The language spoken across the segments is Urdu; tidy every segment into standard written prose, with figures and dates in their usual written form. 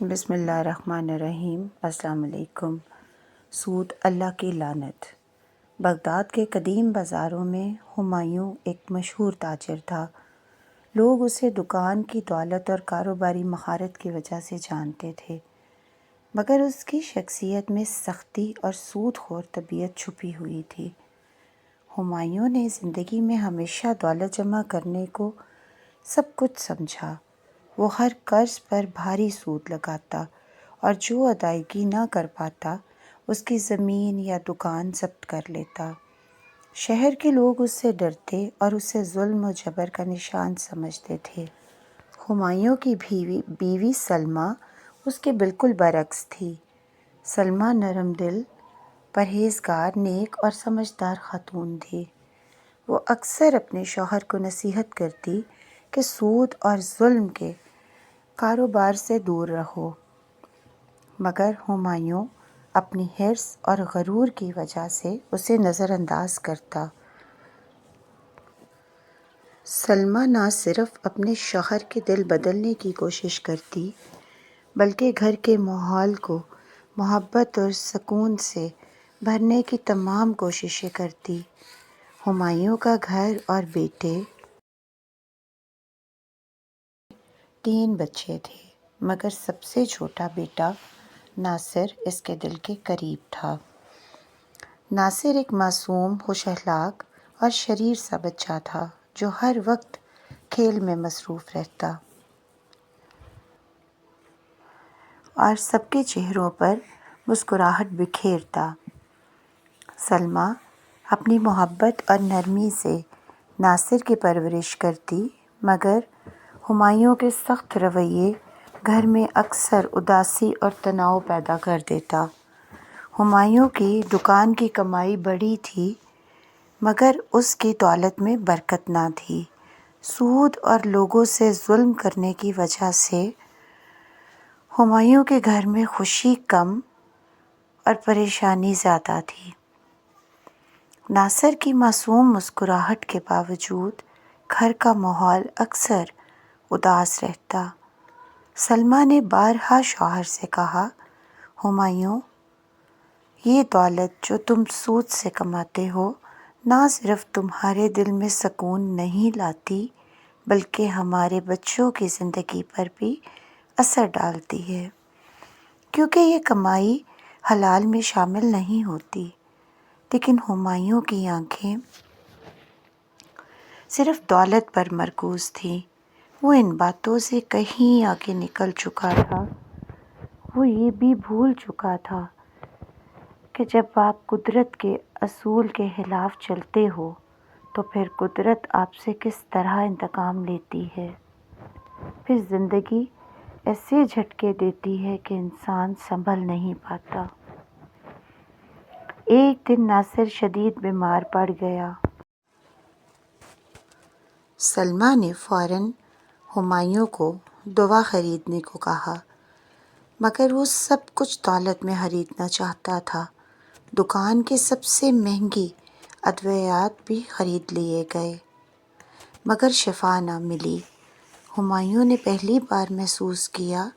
بسم اللہ الرحمن الرحیم۔ السلام علیکم۔ سود اللہ کی لعنت۔ بغداد کے قدیم بازاروں میں ہمایوں ایک مشہور تاجر تھا۔ لوگ اسے دکان کی دولت اور کاروباری مہارت کی وجہ سے جانتے تھے، مگر اس کی شخصیت میں سختی اور سود خور طبیعت چھپی ہوئی تھی۔ ہمایوں نے زندگی میں ہمیشہ دولت جمع کرنے کو سب کچھ سمجھا۔ وہ ہر قرض پر بھاری سود لگاتا اور جو ادائیگی نہ کر پاتا اس کی زمین یا دکان ضبط کر لیتا۔ شہر کے لوگ اس سے ڈرتے اور اسے ظلم و جبر کا نشان سمجھتے تھے۔ ہمایوں کی بیوی سلمیٰ اس کے بالکل برعکس تھی۔ سلمیٰ نرم دل، پرہیزگار، نیک اور سمجھدار خاتون تھی۔ وہ اکثر اپنے شوہر کو نصیحت کرتی کہ سود اور ظلم کے کاروبار سے دور رہو، مگر ہمایوں اپنی حرص اور غرور کی وجہ سے اسے نظر انداز کرتا۔ سلمیٰ نہ صرف اپنے شوہر کے دل بدلنے کی کوشش کرتی بلکہ گھر کے ماحول کو محبت اور سکون سے بھرنے کی تمام کوششیں کرتی۔ ہمایوں کا گھر اور بیٹے، 3 بچے تھے، مگر سب سے چھوٹا بیٹا ناصر اس کے دل کے قریب تھا۔ ناصر ایک معصوم، خوش اخلاق اور شریر سا بچہ تھا جو ہر وقت کھیل میں مصروف رہتا اور سب کے چہروں پر مسکراہٹ بکھیرتا۔ سلمیٰ اپنی محبت اور نرمی سے ناصر کی پرورش کرتی، مگر ہمایوں کے سخت رویے گھر میں اکثر اداسی اور تناؤ پیدا کر دیتا۔ ہمایوں کی دکان کی کمائی بڑی تھی، مگر اس کی دولت میں برکت نہ تھی۔ سود اور لوگوں سے ظلم کرنے کی وجہ سے ہمایوں کے گھر میں خوشی کم اور پریشانی زیادہ تھی۔ ناصر کی معصوم مسکراہٹ کے باوجود گھر کا ماحول اکثر اداس رہتا۔ سلمیٰ نے بارہا شوہر سے کہا، ہمایوں، یہ دولت جو تم سود سے کماتے ہو نہ صرف تمہارے دل میں سکون نہیں لاتی بلکہ ہمارے بچوں کی زندگی پر بھی اثر ڈالتی ہے، کیونکہ یہ کمائی حلال میں شامل نہیں ہوتی۔ لیکن ہمایوں کی آنکھیں صرف دولت پر مرکوز تھیں۔ وہ ان باتوں سے کہیں آگے نکل چکا تھا۔ وہ یہ بھی بھول چکا تھا کہ جب آپ قدرت کے اصول کے خلاف چلتے ہو تو پھر قدرت آپ سے کس طرح انتقام لیتی ہے۔ پھر زندگی ایسے جھٹکے دیتی ہے کہ انسان سنبھل نہیں پاتا۔ ایک دن ناصر شدید بیمار پڑ گیا۔ سلمیٰ نے فوراً ہمایوں کو دوا خریدنے کو کہا، مگر وہ سب کچھ دولت میں خریدنا چاہتا تھا۔ دکان کے سب سے مہنگی ادویات بھی خرید لیے گئے، مگر شفا نہ ملی۔ ہمایوں نے پہلی بار محسوس کیا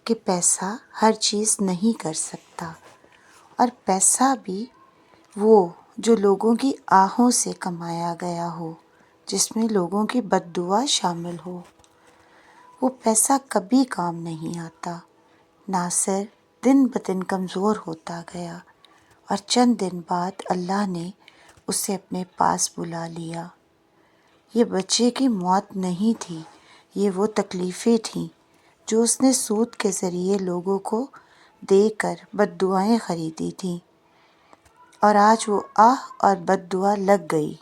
کہ پیسہ ہر چیز نہیں کر سکتا، اور پیسہ بھی وہ جو لوگوں کی آہوں سے کمایا گیا ہو، جس میں لوگوں کی بد دعا شامل ہو۔ وہ پیسہ کبھی کام نہیں آتا۔ ناصر دن بدن کمزور ہوتا گیا اور چند دن بعد اللہ نے اسے اپنے پاس بلا لیا۔ یہ بچے کی موت نہیں تھی، یہ وہ تکلیفیں تھیں جو اس نے سود کے ذریعے لوگوں کو دے کر بد دعائیں خریدی تھیں، اور آج وہ آہ اور بد دعا لگ گئی۔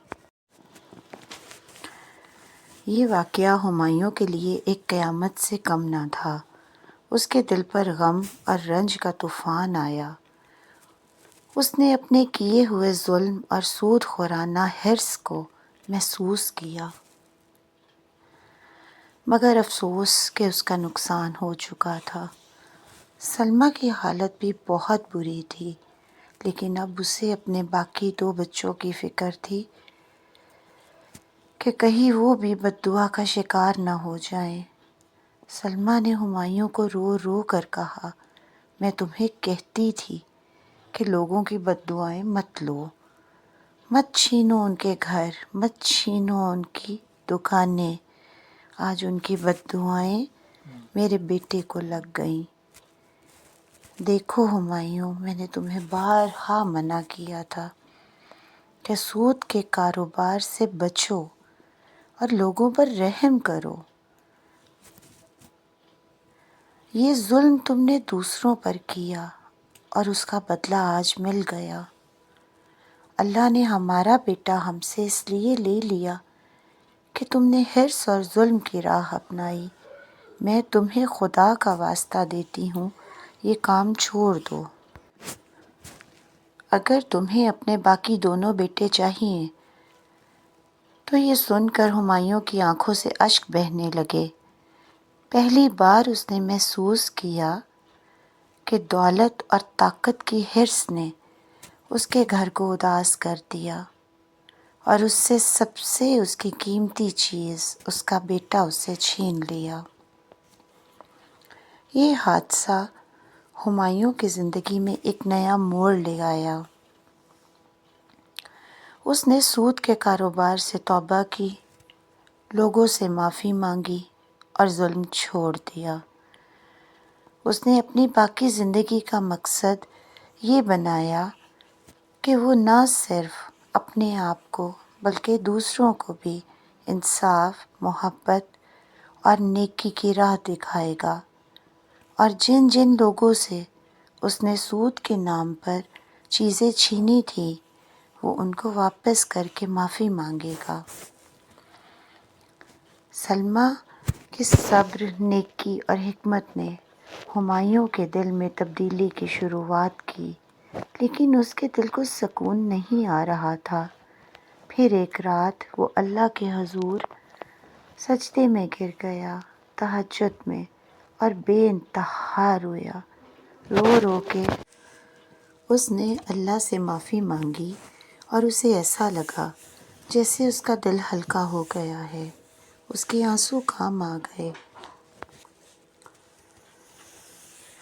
یہ واقعہ ہمایوں کے لیے ایک قیامت سے کم نہ تھا۔ اس کے دل پر غم اور رنج کا طوفان آیا۔ اس نے اپنے کیے ہوئے ظلم اور سود خورانہ حرص کو محسوس کیا، مگر افسوس کہ اس کا نقصان ہو چکا تھا۔ سلمیٰ کی حالت بھی بہت بری تھی، لیکن اب اسے اپنے باقی 2 بچوں کی فکر تھی کہ کہیں وہ بھی بد دعا کا شکار نہ ہو جائیں۔ سلمیٰ نے ہمایوں کو رو رو کر کہا، میں تمہیں کہتی تھی کہ لوگوں کی بد دعائیں مت لو، مت چھینو ان کے گھر، مت چھینو ان کی دکانیں۔ آج ان کی بد دعائیں میرے بیٹے کو لگ گئیں۔ دیکھو ہمایوں، میں نے تمہیں بارہا منع کیا تھا کہ سود کے کاروبار سے بچو اور لوگوں پر رحم کرو۔ یہ ظلم تم نے دوسروں پر کیا اور اس کا بدلہ آج مل گیا۔ اللہ نے ہمارا بیٹا ہم سے اس لیے لے لیا کہ تم نے حرص اور ظلم کی راہ اپنائی۔ میں تمہیں خدا کا واسطہ دیتی ہوں، یہ کام چھوڑ دو۔ اگر تمہیں اپنے باقی دونوں بیٹے چاہیے۔ تو یہ سن کر ہمایوں کی آنکھوں سے اشک بہنے لگے۔ پہلی بار اس نے محسوس کیا کہ دولت اور طاقت کی حرص نے اس کے گھر کو اداس کر دیا اور اس سے سب سے اس کی قیمتی چیز، اس کا بیٹا، اس سے چھین لیا۔ یہ حادثہ ہمایوں کی زندگی میں ایک نیا موڑ لے آیا۔ اس نے سود کے کاروبار سے توبہ کی، لوگوں سے معافی مانگی اور ظلم چھوڑ دیا۔ اس نے اپنی باقی زندگی کا مقصد یہ بنایا کہ وہ نہ صرف اپنے آپ کو بلکہ دوسروں کو بھی انصاف، محبت اور نیکی کی راہ دکھائے گا، اور جن جن لوگوں سے اس نے سود کے نام پر چیزیں چھینی تھیں وہ ان کو واپس کر کے معافی مانگے گا۔ سلمیٰ کے صبر، نیکی اور حکمت نے ہمایوں کے دل میں تبدیلی کی شروعات کی، لیکن اس کے دل کو سکون نہیں آ رہا تھا۔ پھر ایک رات وہ اللہ کے حضور سجدے میں گر گیا، تہجد میں، اور بے انتہا رویا۔ رو رو کے اس نے اللہ سے معافی مانگی اور اسے ایسا لگا جیسے اس کا دل ہلکا ہو گیا ہے، اس کے آنسو کام آ گئے۔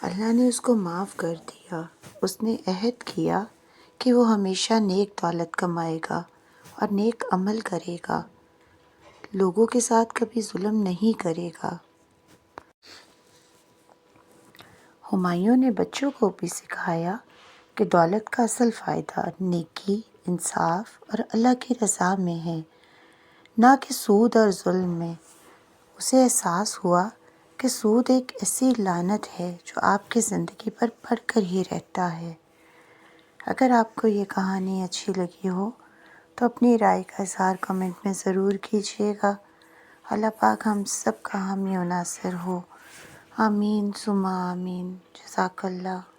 اللہ نے اس کو معاف کر دیا۔ اس نے عہد کیا کہ وہ ہمیشہ نیک دولت کمائے گا اور نیک عمل کرے گا، لوگوں کے ساتھ کبھی ظلم نہیں کرے گا۔ ہمایوں نے بچوں کو بھی سکھایا کہ دولت کا اصل فائدہ نیکی، انصاف اور اللہ کی رضا میں ہے، نہ کہ سود اور ظلم میں۔ اسے احساس ہوا کہ سود ایک ایسی لعنت ہے جو آپ کی زندگی پر پڑ کر ہی رہتا ہے۔ اگر آپ کو یہ کہانی اچھی لگی ہو تو اپنی رائے کا اظہار کمنٹ میں ضرور کیجیے گا۔ اللہ پاک ہم سب کا حامی و ناصر ہو۔ آمین ثم آمین۔ جزاک اللہ۔